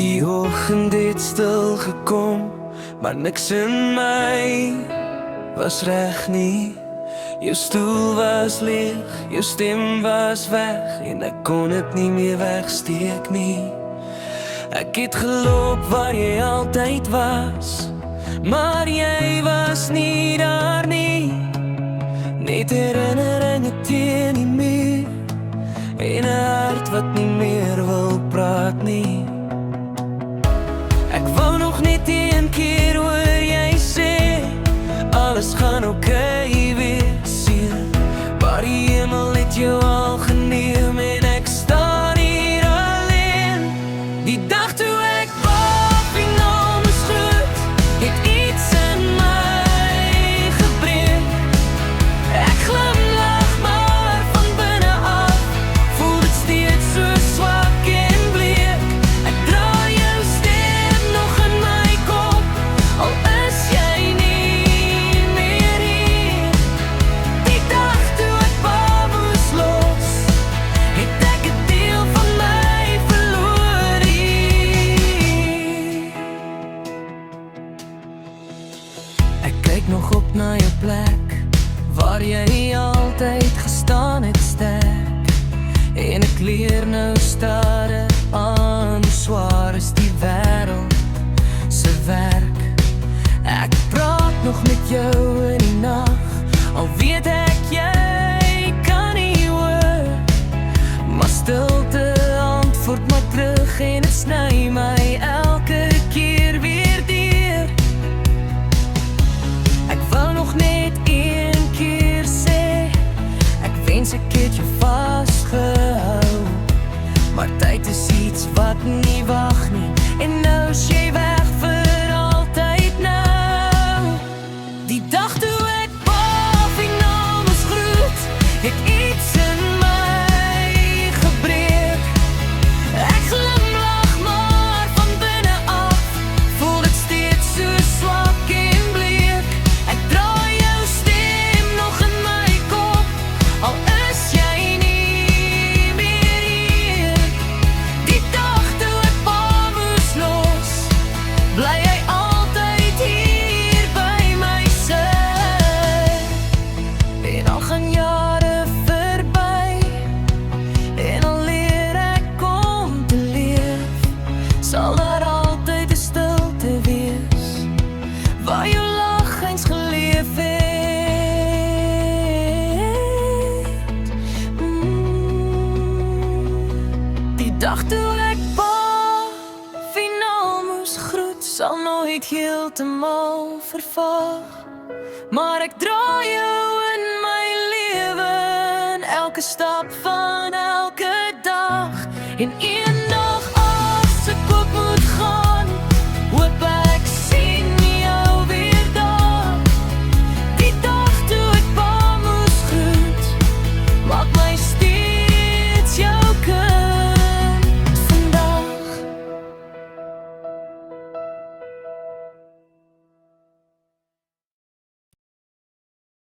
Die oggend het stil gekom, maar niks in my was reg nie. Jou stoel was leeg, jou stem was weg, en ek kon dit nie meer wegsteek nie. Ek het geloop waar jy altyd was, maar jy was nie daar nie. Net herinneringe teen die muur, en 'n hart wat nie meer wil praat nie. Ek wou nog net een keer hoor jy sê, alles gaan oké wees hier, maar die hemel het jou al geneem en ek staan hier alleen. Die dag toe ek boven die naam is groot, het iets in my gebreek. Ek glimlach maar van binne af, voel dit steeds so swak en bleek. Ek draai jou stem nog in my kop, al is jy nie meer hier. Die dag toe ek pa moes los, het ek 'n deel van my verloor hier. Ek kyk nog op na jou plek, waar jy altyd gestaan het sterk, en ek leer nou stare aan, hoe swaar is die wêreld se werk. Ek praat nog met jou in die nag, al weet ek jy kan nie hoor, maar stilte antwoord maar terug en het sny my elke keer weer deur. Ek wil nog net een keer sê, ek wens ek het jou vasgehou, maar tyd is iets wat nie wag nie, en nou is jy weg vir altyd nou. Die dag toe ek boven die naam is groot, het iets in my gebreek. Ek glimlach maar van binne af, voel dit steeds so swak en bleek. Ek draai jou stem nog in my kop, al is jy nie meer hier. Die dag toe ek pa moes los, bly jy altyd hier by my sy. En al gaan jare verby, en al leer ek om te leef, sal daar altyd 'n stilte wees, waar jou lag eens geleef het. Die dag toe ek finaal moes groet, sal nooit heeltemal vervaag, maar ek dra jou in my lewe, in elke stap van elke dag, en